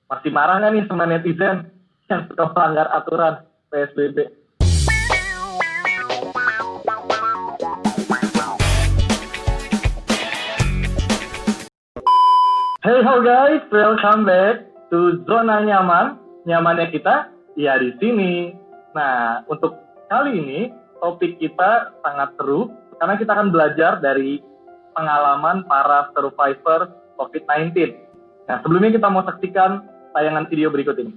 Masih marah nggak nih sama netizen yang suka melanggar aturan PSBB? Hey ho guys, welcome back to Zona Nyaman. Nyamannya kita, ya di sini. Nah, untuk kali ini topik kita sangat seru karena kita akan belajar dari pengalaman para survivor COVID-19. Nah, sebelumnya kita mau saksikan tayangan video berikut ini.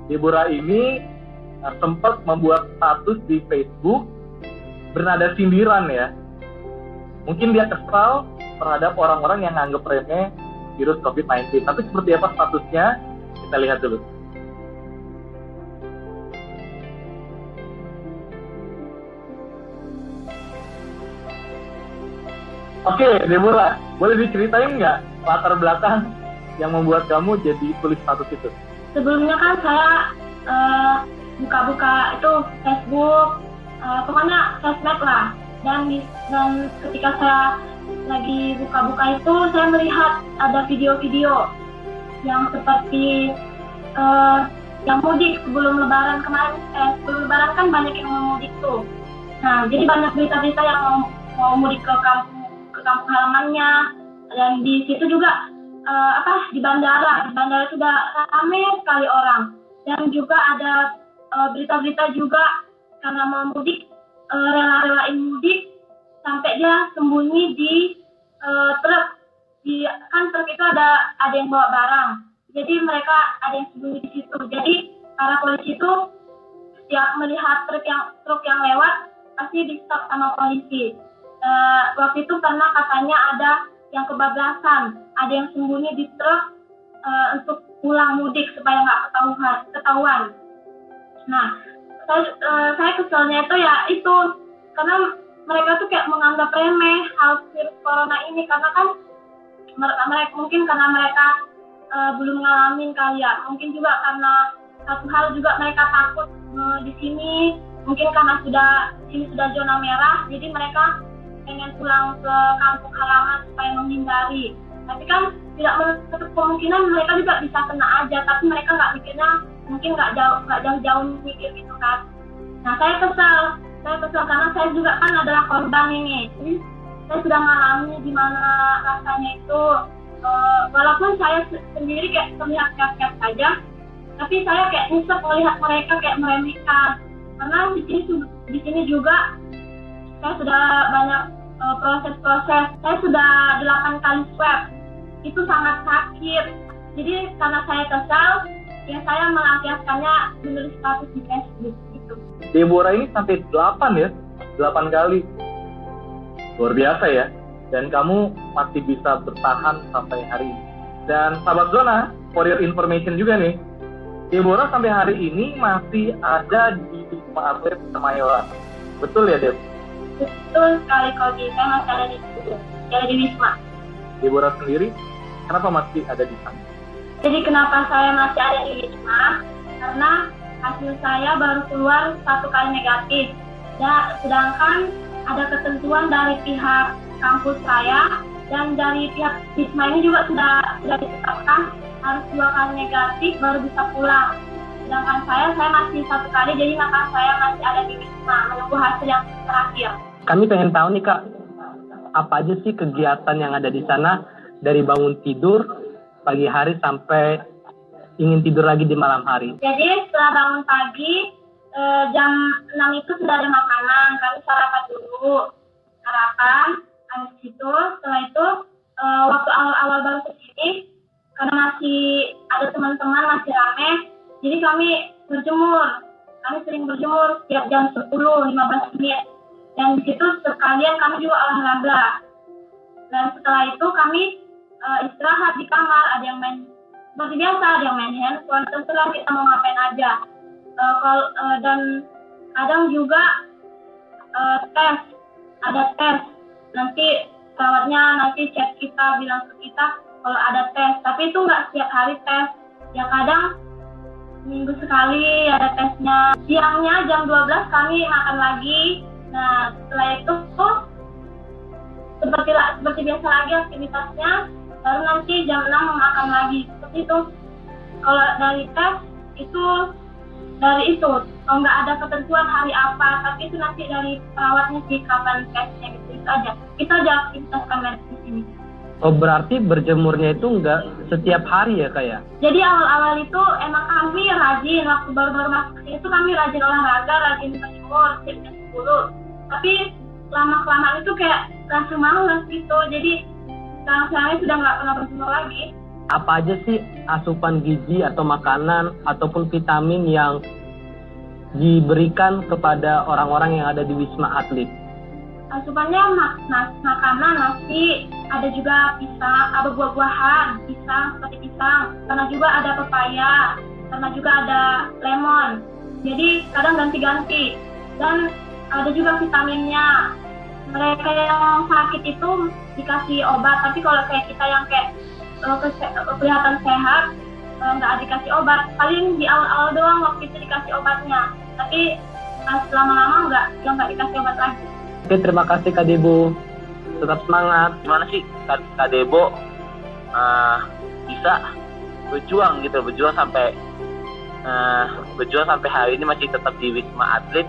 Deborah ini sempat membuat status di Facebook bernada sindiran ya. Mungkin dia kesal terhadap orang-orang yang nganggep remeh virus COVID-19. Tapi seperti apa statusnya? Kita lihat dulu. Oke, Deborah, boleh diceritain nggak latar belakang yang membuat kamu jadi tulis status itu? Sebelumnya kan saya buka-buka itu Facebook, pokoknya sosmed lah. Dan ketika saya lagi buka-buka itu, saya melihat ada video-video yang seperti yang mudik sebelum Lebaran kemarin. Sebelum Lebaran kan banyak yang mau mudik tuh. Nah, jadi banyak berita-berita yang mau mudik ke kampung halamannya. Dan di situ juga di bandara sudah ramai sekali orang, dan juga ada berita-berita juga karena mau mudik, rela-relain mudik sampai dia sembunyi di truk. Kan truk itu ada yang bawa barang, jadi mereka ada yang sembunyi di situ. Jadi para polisi itu setiap melihat truk yang lewat pasti di stop sama polisi. Waktu itu pernah katanya ada yang kebablasan, ada yang sembunyi di truk untuk pulang mudik supaya nggak ketahuan. Nah, saya keselnya itu karena mereka tuh kayak menganggap remeh hal virus corona ini, karena kan mungkin karena mereka belum ngalamin kali ya, mungkin juga karena satu hal juga mereka takut di sini, mungkin karena sini sudah zona merah, jadi mereka pengen pulang ke kampung halaman supaya menghindari. Tapi kan tidak menutup kemungkinan mereka juga bisa kena aja, tapi mereka nggak mikirnya, mungkin nggak jauh-jauh mikir gitu kan. Nah, saya kesal karena saya juga kan adalah korban ini. Jadi saya sudah mengalami gimana rasanya itu. Walaupun saya sendiri kayak terlihat siap-siap saja, tapi saya kayak nyesek melihat mereka kayak meremehkan. Karena di sini juga saya sudah banyak proses-proses. Saya sudah 8 kali swab. Itu sangat sakit. Jadi karena saya kesal, ya saya melampiaskannya menulis status di Facebook gitu. Deborah ini sampai 8 ya? 8 kali. Luar biasa ya. Dan kamu masih bisa bertahan sampai hari ini. Dan sahabat Zona, for your information juga nih, Deborah sampai hari ini masih ada di Wisma Atlet Kemayoran. Betul ya, Deb? Betul sekali, Kogi. Saya masih ada di Wisma. Deborah sendiri, kenapa masih ada di sana? Jadi kenapa saya masih ada di Wisma? Karena hasil saya baru keluar 1 kali negatif. Sedangkan ada ketentuan dari pihak kampus saya dan dari pihak Wisma ini juga sudah ditetapkan harus 2 kali negatif baru bisa pulang. Sedangkan saya masih 1 kali, jadi maka saya masih ada di Wisma menunggu hasil yang terakhir. Kami pengen tahu nih Kak, apa aja sih kegiatan yang ada di sana dari bangun tidur pagi hari sampai ingin tidur lagi di malam hari? Jadi setelah bangun pagi, jam 6 itu sudah ada makanan, kami sarapan dulu. Sarapan, habis itu, setelah itu, waktu awal-awal baru kesini, karena masih ada teman-teman, masih rame, jadi kami berjemur. Kami sering berjemur setiap jam 10-15 menit. Dan di situ sekalian kami juga olahraga. Dan setelah itu kami istirahat di kamar, ada yang main seperti biasa, ada yang main handphone, terserah kita mau ngapain aja. Dan kadang juga tes, ada tes. Nanti perawatnya nanti chat kita, bilang ke kita kalau ada tes. Tapi itu nggak setiap hari tes. Ya kadang minggu sekali ada tesnya. Siangnya jam 12 kami makan lagi. Nah setelah itu seperti biasa lagi aktivitasnya. Baru nanti jam 6 makan lagi. Seperti itu. Kalau dari tes itu kalau nggak ada ketentuan hari apa, tapi itu nanti dari perawatnya sih kapan tesnya gitu, itu aja. Kita aja aktivitas kami di sini. Oh berarti berjemurnya itu nggak setiap hari ya Kak ya? Jadi awal-awal itu emang kami rajin, waktu baru-baru masuk ke sini itu kami rajin olahraga, rajin berjemur jam 10. Tapi lama-kelamaan itu kayak rasa malas gitu, jadi sekarang sudah nggak pernah berjemur lagi. Apa aja sih asupan gizi atau makanan ataupun vitamin yang diberikan kepada orang-orang yang ada di Wisma Atlet? Asupannya makanan, nasi, ada juga pisang, ada buah-buahan, pisang seperti pisang, karena juga ada pepaya, karena juga ada lemon. Jadi kadang ganti-ganti. Dan ada juga vitaminnya. Mereka yang sakit itu dikasih obat, tapi kalau kayak kita yang kayak kelihatan sehat, nggak dikasih obat. Paling di awal-awal doang waktu itu dikasih obatnya, tapi pas lama-lama nggak dikasih obat lagi. Oke, terima kasih Kak Debo. Tetap semangat. Gimana sih Kak Debo bisa berjuang sampai hari ini masih tetap di Wisma Atlet,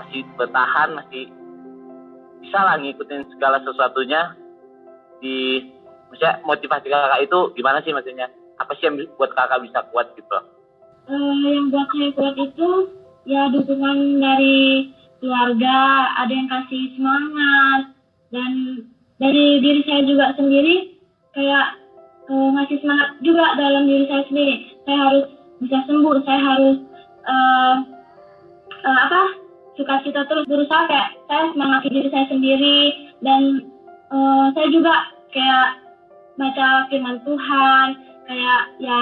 masih bertahan, masih bisa lah ngikutin segala sesuatunya. Maksudnya motivasi kakak itu gimana sih maksudnya? Apa sih yang buat kakak bisa kuat gitu? Yang buat saya kuat itu ya dukungan dari keluarga, ada yang kasih semangat, dan dari diri saya juga sendiri kayak ngasih semangat juga dalam diri saya sendiri. Saya harus bisa sembuh, saya harus sukacita terus, berusaha kayak saya semangati diri saya sendiri. Dan saya juga kayak baca firman Tuhan, kayak ya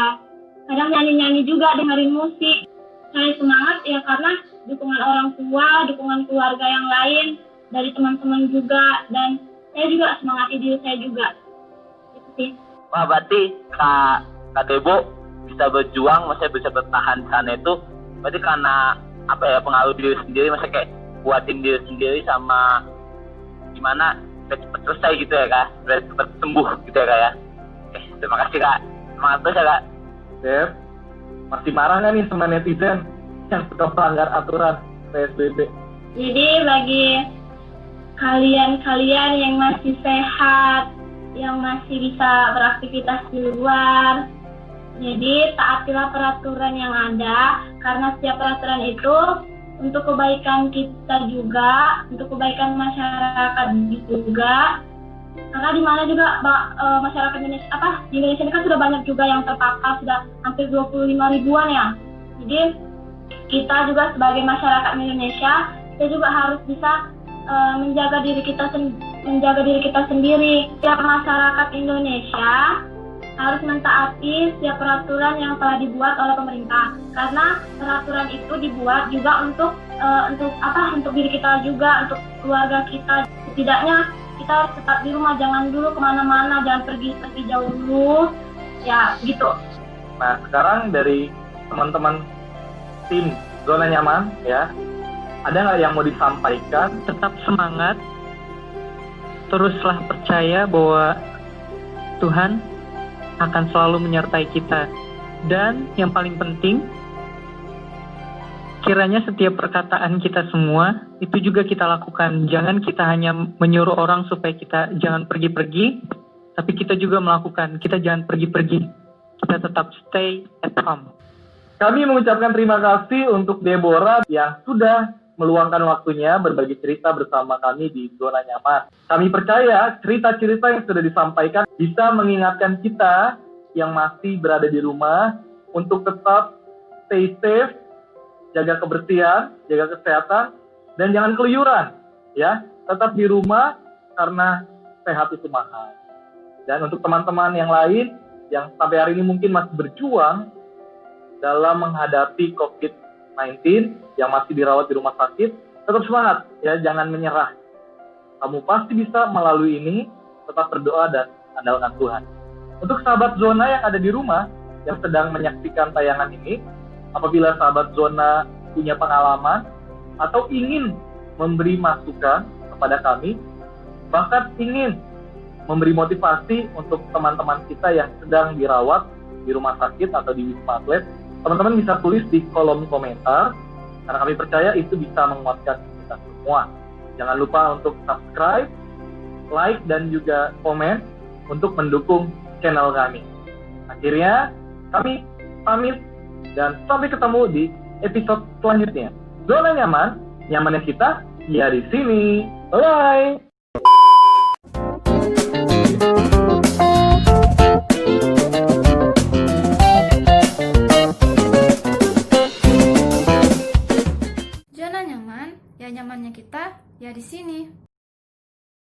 kadang nyanyi-nyanyi juga, dengerin musik. Saya semangat ya karena dukungan orang tua, dukungan keluarga yang lain, dari teman-teman juga, dan saya juga semangati diri saya juga. Gitu sih. Wah, berarti Kak Debo bisa berjuang, maksudnya bisa bertahan di sana itu berarti karena pengaruh diri sendiri, maksudnya kayak kuatin diri sendiri sama gimana cepet selesai gitu ya Kak, cepet sembuh gitu ya Kak ya. Terima kasih Kak, semangat terus ya Kak. Dep, masih marah nggak nih sama netizen yang suka melanggar aturan PSBB? Jadi bagi kalian yang masih sehat, yang masih bisa beraktivitas di luar, jadi taatilah peraturan yang ada, karena setiap peraturan itu untuk kebaikan kita juga, untuk kebaikan masyarakat juga. Karena di mana juga masyarakat Indonesia, di Indonesia ini kan sudah banyak juga yang terpapar, sudah hampir 25 ribuan ya. Jadi kita juga sebagai masyarakat Indonesia, kita juga harus bisa menjaga diri kita sendiri. Setiap masyarakat Indonesia harus mentaati setiap peraturan yang telah dibuat oleh pemerintah, karena peraturan itu dibuat juga untuk diri kita juga, untuk keluarga kita. Setidaknya kita harus tetap di rumah, jangan dulu kemana-mana, jangan pergi jauh dulu, ya gitu. Nah sekarang dari teman-teman tim zona nyaman ya, ada nggak yang mau disampaikan? Tetap semangat, teruslah percaya bahwa Tuhan akan selalu menyertai kita. Dan yang paling penting, kiranya setiap perkataan kita semua itu juga kita lakukan. Jangan kita hanya menyuruh orang supaya kita jangan pergi-pergi, tapi kita juga melakukan. Kita jangan pergi-pergi, kita tetap stay at home. Kami mengucapkan terima kasih untuk Deborah yang sudah meluangkan waktunya berbagi cerita bersama kami di Zona Nyaman. Kami percaya cerita-cerita yang sudah disampaikan bisa mengingatkan kita yang masih berada di rumah untuk tetap stay safe, jaga kebersihan, jaga kesehatan, dan jangan keluyuran. Ya, tetap di rumah karena sehat itu mahal. Dan untuk teman-teman yang lain yang sampai hari ini mungkin masih berjuang dalam menghadapi COVID-19 yang masih dirawat di rumah sakit, tetap semangat ya, jangan menyerah. Kamu pasti bisa melalui ini, tetap berdoa dan andalkan Tuhan. Untuk sahabat Zona yang ada di rumah yang sedang menyaksikan tayangan ini, apabila sahabat Zona punya pengalaman atau ingin memberi masukan kepada kami, bahkan ingin memberi motivasi untuk teman-teman kita yang sedang dirawat di rumah sakit atau di Wisma Atlet, teman-teman bisa tulis di kolom komentar, karena kami percaya itu bisa menguatkan kita semua. Jangan lupa untuk subscribe, like, dan juga komen untuk mendukung channel kami. Akhirnya, kami pamit dan sampai ketemu di episode selanjutnya. Zona Nyaman, nyamannya kita, ya di sini. Bye! Zona nyaman, ya nyamannya kita, ya di sini.